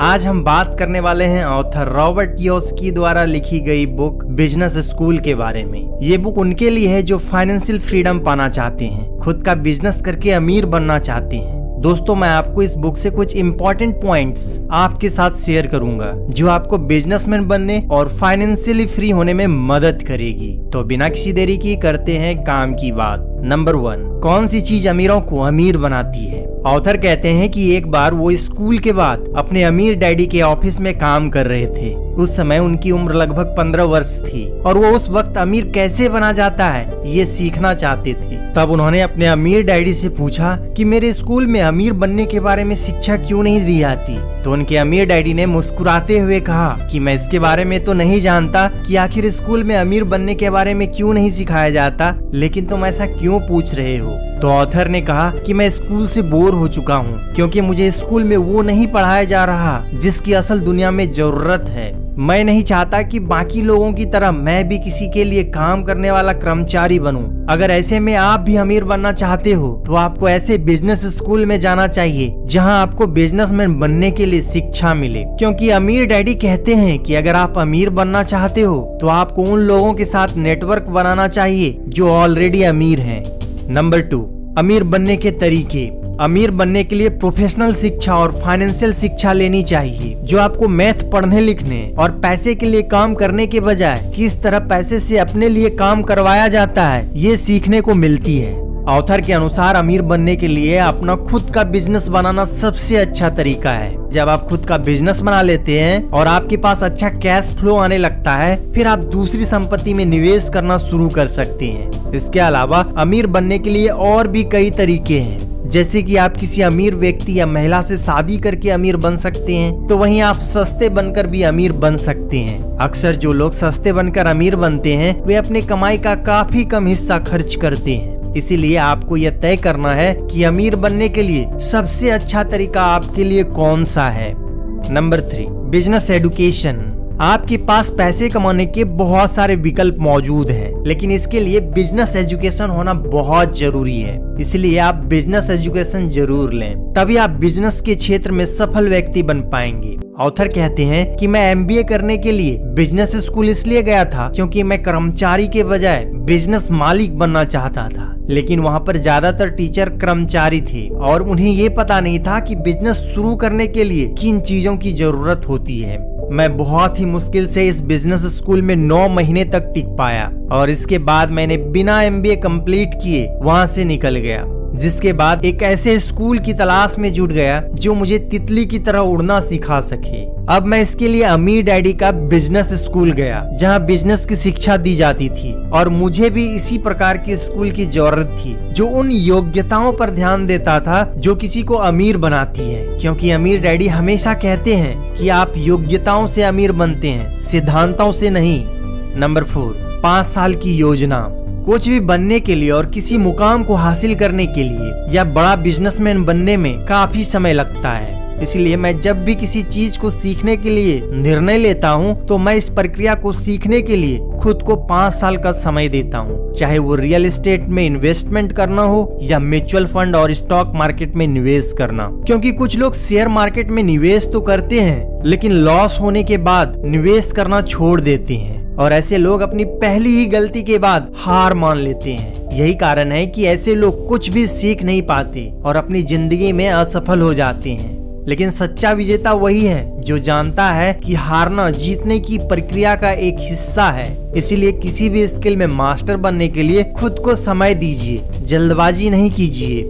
आज हम बात करने वाले हैं ऑथर रॉबर्ट कियोसाकी द्वारा लिखी गई बुक बिजनेस स्कूल के बारे में। ये बुक उनके लिए है जो फाइनेंशियल फ्रीडम पाना चाहते हैं, खुद का बिजनेस करके अमीर बनना चाहते हैं। दोस्तों, मैं आपको इस बुक से कुछ इम्पोर्टेंट पॉइंट्स आपके साथ शेयर करूंगा जो आपको बिजनेसमैन बनने और फाइनेंशियली फ्री होने में मदद करेगी। तो बिना किसी देरी की करते हैं काम की बात। नंबर 1, कौन सी चीज अमीरों को अमीर बनाती है? ऑथर कहते हैं कि एक बार वो स्कूल के बाद अपने अमीर डैडी के ऑफिस में काम कर रहे थे। उस समय उनकी उम्र लगभग 15 वर्ष थी और वो उस वक्त अमीर कैसे बना जाता है ये सीखना चाहते थे। तब उन्होंने अपने अमीर डैडी से पूछा कि मेरे स्कूल में अमीर बनने के बारे में शिक्षा क्यों नहीं दी जाती। तो उनके अमीर डैडी ने मुस्कुराते हुए कहा कि मैं इसके बारे में तो नहीं जानता कि आखिर स्कूल में अमीर बनने के बारे में क्यों नहीं सिखाया जाता, लेकिन तुम ऐसा क्यों पूछ रहे हो? तो ऑथर ने कहा कि मैं स्कूल से बोर हो चुका हूँ क्योंकि मुझे स्कूल में वो नहीं पढ़ाया जा रहा जिसकी असल दुनिया में जरूरत है। मैं नहीं चाहता कि बाकी लोगों की तरह मैं भी किसी के लिए काम करने वाला कर्मचारी बनूं। अगर ऐसे में आप भी अमीर बनना चाहते हो तो आपको ऐसे बिजनेस स्कूल में जाना चाहिए जहां आपको बिजनेसमैन बनने के लिए शिक्षा मिले, क्योंकि अमीर डैडी कहते हैं कि अगर आप अमीर बनना चाहते हो तो आपको उन लोगों के साथ नेटवर्क बनाना चाहिए जो ऑलरेडी अमीर हैं। नंबर 2, अमीर बनने के तरीके। अमीर बनने के लिए प्रोफेशनल शिक्षा और फाइनेंशियल शिक्षा लेनी चाहिए जो आपको मैथ पढ़ने लिखने और पैसे के लिए काम करने के बजाय किस तरह पैसे से अपने लिए काम करवाया जाता है ये सीखने को मिलती है। ऑथर के अनुसार अमीर बनने के लिए अपना खुद का बिजनेस बनाना सबसे अच्छा तरीका है। जब आप खुद का बिजनेस बना लेते हैं और आपके पास अच्छा कैश फ्लो आने लगता है, फिर आप दूसरी संपत्ति में निवेश करना शुरू कर सकते हैं। इसके अलावा अमीर बनने के लिए और भी कई तरीके हैं, जैसे कि आप किसी अमीर व्यक्ति या महिला से शादी करके अमीर बन सकते हैं, तो वहीं आप सस्ते बनकर भी अमीर बन सकते हैं। अक्सर जो लोग सस्ते बनकर अमीर बनते हैं वे अपने कमाई का काफी कम हिस्सा खर्च करते हैं। इसीलिए आपको यह तय करना है कि अमीर बनने के लिए सबसे अच्छा तरीका आपके लिए कौन सा है। Number 3, business education. आपके पास पैसे कमाने के बहुत सारे विकल्प मौजूद हैं, लेकिन इसके लिए बिजनेस एजुकेशन होना बहुत जरूरी है। इसलिए आप बिजनेस एजुकेशन जरूर लें, तभी आप बिजनेस के क्षेत्र में सफल व्यक्ति बन पाएंगे। ऑथर कहते हैं कि मैं एमबीए करने के लिए बिजनेस स्कूल इसलिए गया था क्योंकि मैं कर्मचारी के बजाय बिजनेस मालिक बनना चाहता था, लेकिन वहाँ पर ज्यादातर टीचर कर्मचारी थे और उन्हें ये पता नहीं था कि बिजनेस शुरू करने के लिए किन चीजों की जरूरत होती है। मैं बहुत ही मुश्किल से इस बिजनेस स्कूल में 9 महीने तक टिक पाया और इसके बाद मैंने बिना एमबीए कंप्लीट किए वहां से निकल गया, जिसके बाद एक ऐसे स्कूल की तलाश में जुट गया जो मुझे तितली की तरह उड़ना सिखा सके। अब मैं इसके लिए अमीर डैडी का बिजनेस स्कूल गया जहां बिजनेस की शिक्षा दी जाती थी और मुझे भी इसी प्रकार के स्कूल की जरूरत थी जो उन योग्यताओं पर ध्यान देता था जो किसी को अमीर बनाती है, क्योंकि अमीर डैडी हमेशा कहते हैं कि आप योग्यताओं से अमीर बनते हैं, सिद्धांतों से नहीं। नंबर 4, 5 साल की योजना। कुछ भी बनने के लिए और किसी मुकाम को हासिल करने के लिए या बड़ा बिजनेसमैन बनने में काफी समय लगता है। इसलिए मैं जब भी किसी चीज को सीखने के लिए निर्णय लेता हूँ तो मैं इस प्रक्रिया को सीखने के लिए खुद को 5 साल का समय देता हूँ, चाहे वो रियल एस्टेट में इन्वेस्टमेंट करना हो या म्यूचुअल फंड और स्टॉक मार्केट में निवेश करना। क्योंकि कुछ लोग शेयर मार्केट में निवेश तो करते हैं लेकिन लॉस होने के बाद निवेश करना छोड़ देते हैं और ऐसे लोग अपनी पहली ही गलती के बाद हार मान लेते हैं। यही कारण है कि ऐसे लोग कुछ भी सीख नहीं पाते और अपनी जिंदगी में असफल हो जाते हैं। लेकिन सच्चा विजेता वही है जो जानता है कि हारना जीतने की प्रक्रिया का एक हिस्सा है। इसीलिए किसी भी स्किल में मास्टर बनने के लिए खुद को समय दीजिए, जल्दबाजी नहीं कीजिए।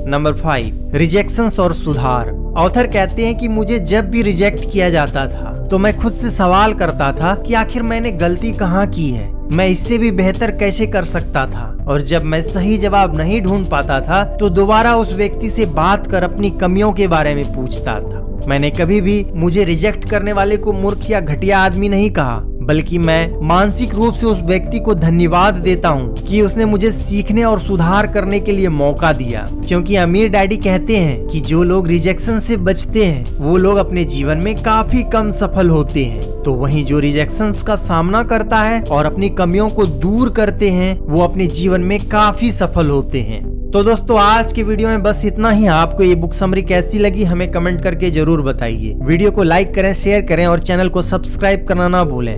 नंबर 5, रिजेक्शंस और सुधार। ऑथर कहते हैं कि मुझे जब भी रिजेक्ट किया जाता था तो मैं खुद से सवाल करता था कि आखिर मैंने गलती कहाँ की है, मैं इससे भी बेहतर कैसे कर सकता था। और जब मैं सही जवाब नहीं ढूंढ पाता था तो दोबारा उस व्यक्ति से बात कर अपनी कमियों के बारे में पूछता था। मैंने कभी भी मुझे रिजेक्ट करने वाले को मूर्ख या घटिया आदमी नहीं कहा, बल्कि मैं मानसिक रूप से उस व्यक्ति को धन्यवाद देता हूँ कि उसने मुझे सीखने और सुधार करने के लिए मौका दिया। क्योंकि अमीर डैडी कहते हैं कि जो लोग रिजेक्शन से बचते हैं वो लोग अपने जीवन में काफी कम सफल होते हैं, तो वहीं जो रिजेक्शंस का सामना करता है और अपनी कमियों को दूर करते हैं वो अपने जीवन में काफी सफल होते हैं। तो दोस्तों आज की वीडियो में बस इतना ही। आपको ये बुक समरी कैसी लगी हमें कमेंट करके जरूर बताइए। वीडियो को लाइक करें, शेयर करें और चैनल को सब्सक्राइब करना ना भूलें।